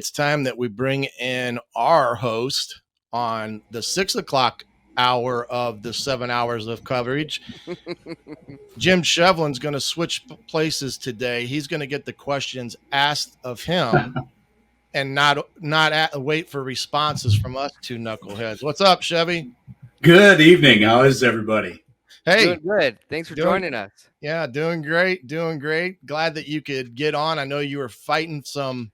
It's time that we bring in our host on the 6 o'clock hour of the 7 hours of coverage. Jim Shovlin's going to switch places today. He's going to get the questions asked of him and not wait for responses from us two knuckleheads. What's up, Chevy? Good evening. How is everybody? Hey, Doing good. Thanks for doing joining us. yeah, doing great, doing great. Glad that you could get on. I know you were fighting some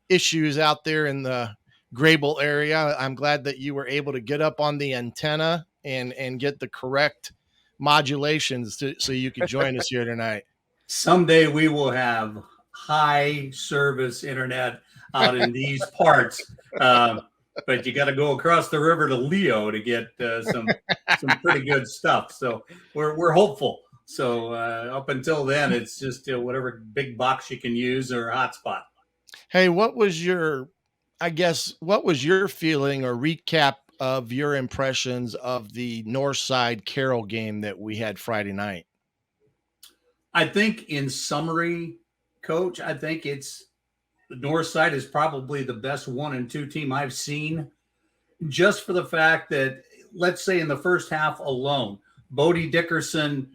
issues out there in the Grable area. I'm glad that you were able to get up on the antenna and get the correct modulations so you could join us here tonight. Someday we will have high service internet out in these parts, but you got to go across the river to Leo to get some pretty good stuff. So we're hopeful. So up until then, it's just whatever big box you can use or hotspot. Hey, what was your feeling or recap of your impressions of the Northside Carroll game that we had Friday night? I think in summary, Coach, I think it's the Northside is probably the best 1 and 2 team I've seen, just for the fact that, let's say in the first half alone, Bodie Dickerson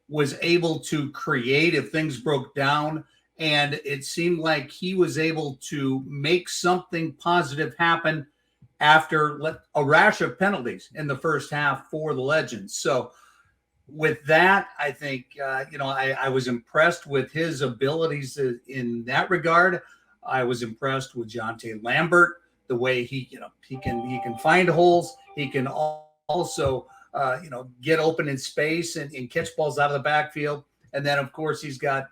was able to create if things broke down. And it seemed like he was able to make something positive happen after a rash of penalties in the first half for the Legends. So with that, I think, I was impressed with his abilities in that regard. I was impressed with Jonte Lambert, the way he can find holes. He can also, get open in space and catch balls out of the backfield. And then, of course, he's got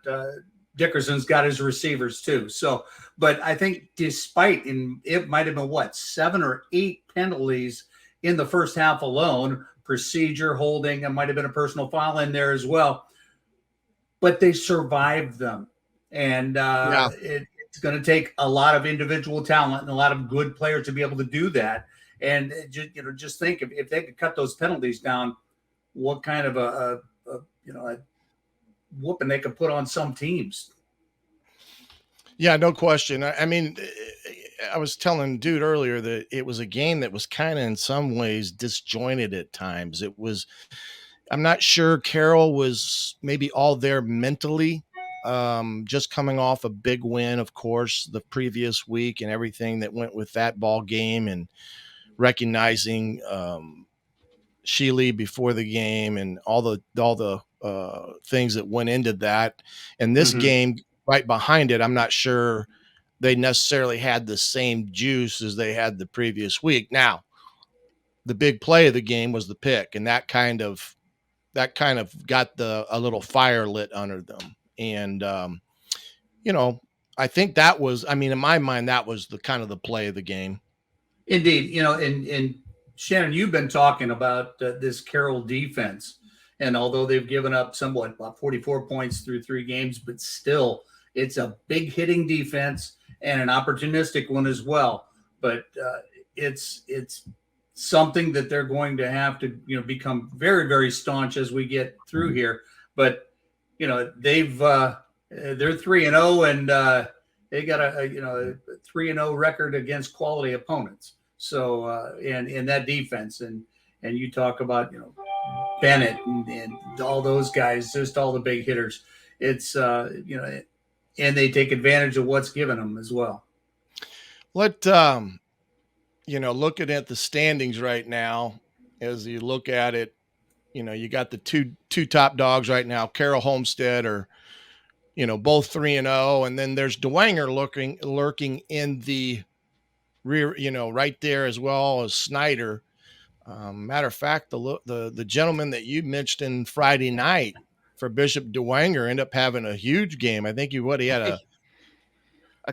Dickerson's got his receivers too. So, but I think despite it might have been 7 or 8 penalties in the first half alone, procedure, holding, and might have been a personal foul in there as well, but they survived them. And it's going to take a lot of individual talent and a lot of good players to be able to do that. And just think if they could cut those penalties down, what kind of a whooping they could put on some teams. Yeah, no question. I mean, I was telling dude earlier that it was a game that was kind of in some ways disjointed at times. I'm not sure Carroll was maybe all there mentally, just coming off a big win, of course, the previous week and everything that went with that ball game, and recognizing Sheely before the game and all the things that went into that. And this game right behind it, I'm not sure they necessarily had the same juice as they had the previous week. Now, the big play of the game was the pick, and that kind of got a little fire lit under them. And I think that was, in my mind, that was the kind of the play of the game. Indeed, and Shannon, you've been talking about this Carroll defense, and although they've given up about 44 points through 3 games, but still, it's a big hitting defense and an opportunistic one as well. But it's something that they're going to have to become very, very staunch as we get through here. But they're 3-0 and they got a 3-0 record against quality opponents. So and in that defense, and you talk about Bennett and all those guys, just all the big hitters. It's and they take advantage of what's given them as well. Looking at the standings right now, as you look at it, you got the two top dogs right now. Carroll, Homestead are both 3-0, and then there's Dwenger lurking in the rear, right there, as well as Snyder. Matter of fact, the gentleman that you mentioned Friday night for Bishop Dwenger ended up having a huge game. I think he had a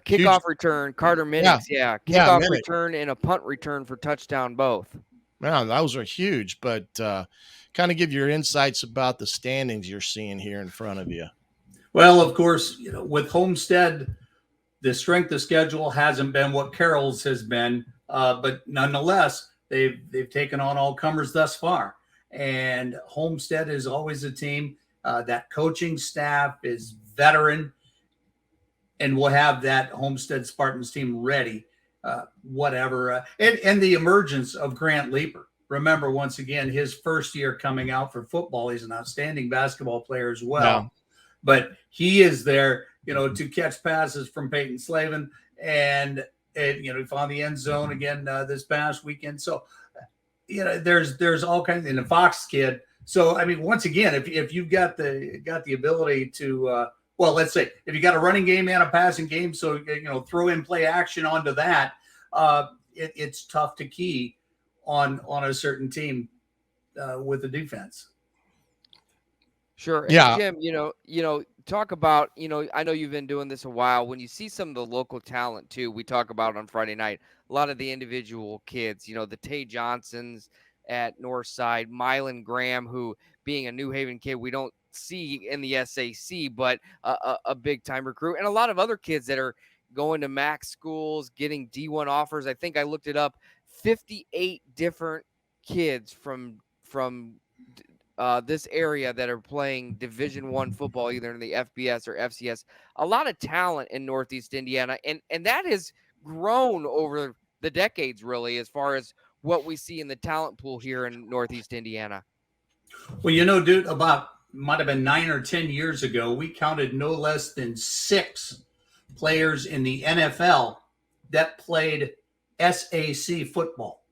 kickoff return, Carter Minix, kickoff return and a punt return for touchdown both. Wow, those are huge. But kind of give your insights about the standings you're seeing here in front of you. Well, of course, with Homestead, the strength of schedule hasn't been what Carroll's has been, but nonetheless, they've taken on all comers thus far. And Homestead is always a team that coaching staff is veteran. and we'll have that Homestead Spartans team ready, whatever. And the emergence of Grant Leaper. Remember, once again, his first year coming out for football. He's an outstanding basketball player as Yeah. well. But he is there, to catch passes from Peyton Slavin. And he found the end zone again this past weekend. So, there's all kinds, and the Fox kid. So, I mean, once again, if you've got the ability to, well, let's say if you got a running game and a passing game, so throw in play action onto that, it's tough to key on a certain team with the defense. Sure. And Yeah. Jim, talk about, I know you've been doing this a while. When you see some of the local talent too, we talk about on Friday night, a lot of the individual kids, the Tay Johnsons at Northside, Mylan Graham, who being a New Haven kid, we don't see in the SAC, but a big time recruit, and a lot of other kids that are going to max schools, getting D1 offers. I think I looked it up, 58 different kids from this area that are playing Division I football, either in the FBS or FCS. A lot of talent in Northeast Indiana, and that has grown over the decades, really, as far as what we see in the talent pool here in Northeast Indiana. Well, dude, about might have been 9 or 10 years ago, we counted no less than 6 players in the NFL that played SAC football.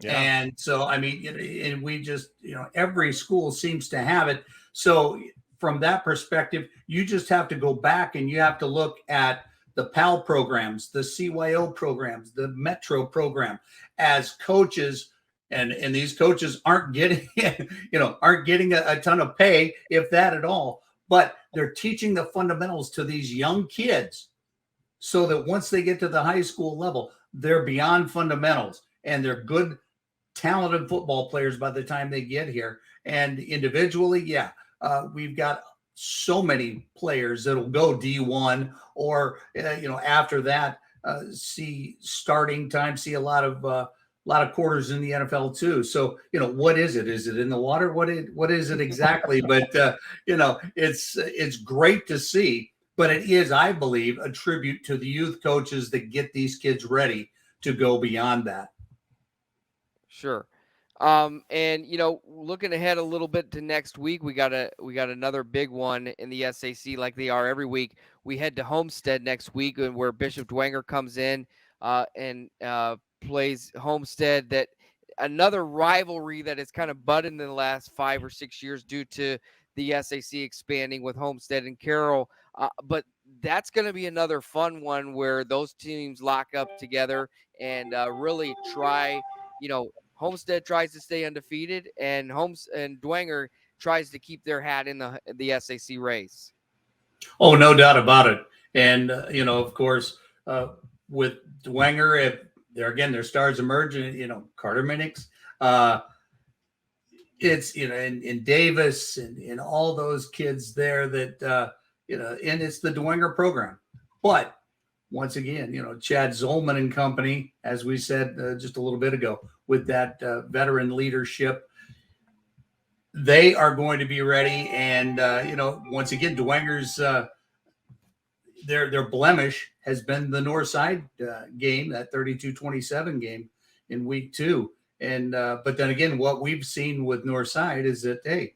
Yeah. And so, I mean, and we just, every school seems to have it. So from that perspective, you just have to go back and you have to look at the PAL programs, the CYO programs, the Metro program as coaches. And these coaches aren't getting, a ton of pay, if that at all. But they're teaching the fundamentals to these young kids so that once they get to the high school level, they're beyond fundamentals and they're good, talented football players by the time they get here. And individually, we've got so many players that'll go D1 or, after that, see starting time, see a lot of quarters in the NFL too. So, what is it? Is it in the water? What is it exactly? But, it's great to see, but it is, I believe, a tribute to the youth coaches that get these kids ready to go beyond that. Sure. And looking ahead a little bit to next week, we got another big one in the SAC, like they are every week. We head to Homestead next week, and where Bishop Dwenger comes in and plays Homestead. That another rivalry that has kind of budded in the last 5 or 6 years due to the SAC expanding with Homestead and Carroll. But that's going to be another fun one where those teams lock up together and really try. Homestead tries to stay undefeated, and Dwenger tries to keep their hat in the SAC race. Oh, no doubt about it. And of course, with Dwenger, if their stars emerging, Carter Minix, it's and Davis and all those kids there that and it's the Dwenger program. But once again, Chad Zolman and company, as we said just a little bit ago, with that veteran leadership, they are going to be ready. And once again, Dwenger's their blemish has been the Northside game, that 32-27 game in week 2. And but then again, what we've seen with Northside is that they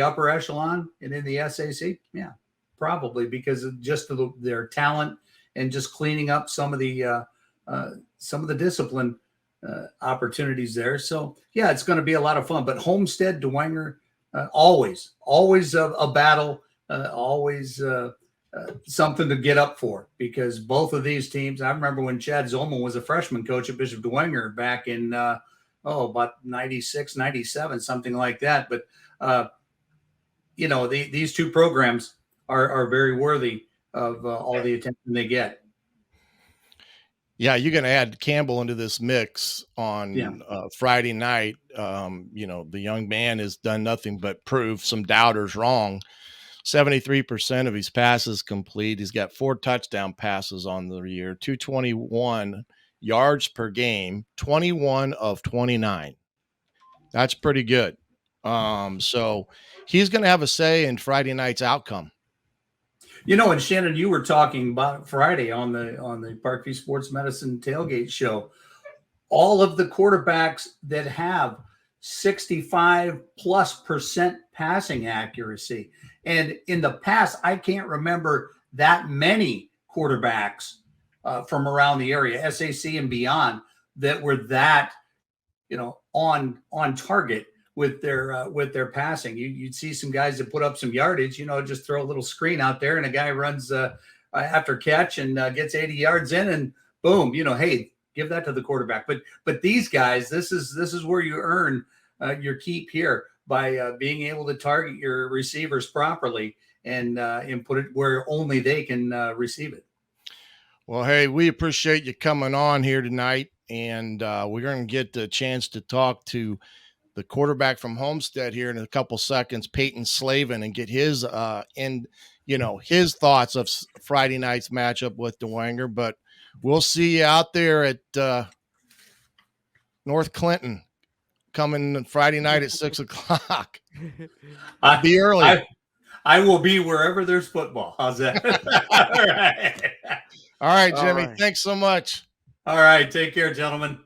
upper echelon and in the SAC? Yeah, probably, because of just their talent and just cleaning up some of the discipline opportunities there. So yeah, it's going to be a lot of fun. But Homestead, Dwenger, always a battle, always something to get up for, because both of these teams. I remember when Chad Zolman was a freshman coach at Bishop Dwenger back in about 96, 97, something like that. But these two programs are very worthy of all the attention they get. Yeah, you're going to add Campbell into this mix on Friday night. The young man has done nothing but prove some doubters wrong. 73% of his passes complete. He's got 4 touchdown passes on the year, 221 yards per game, 21 of 29. That's pretty good. So he's going to have a say in Friday night's outcome. And Shannon, you were talking about Friday on the Parkview Sports Medicine tailgate show. All of the quarterbacks that have 65+% passing accuracy. And in the past, I can't remember that many quarterbacks from around the area, SAC and beyond, that were that, on target with their passing. You'd see some guys that put up some yardage, just throw a little screen out there and a guy runs after catch and gets 80 yards in, and boom, hey, give that to the quarterback. But these guys, this is where you earn your keep here by being able to target your receivers properly and put it where only they can receive it. Well, hey, we appreciate you coming on here tonight, and we're going to get the chance to talk to the quarterback from Homestead here in a couple seconds, Peyton Slavin, and get his his thoughts of Friday night's matchup with DeWanger. But we'll see you out there at North Clinton coming Friday night at 6:00. Be early. I will be wherever there's football. How's that? All right. All right, Jimmy. All right. Thanks so much. All right. Take care, gentlemen.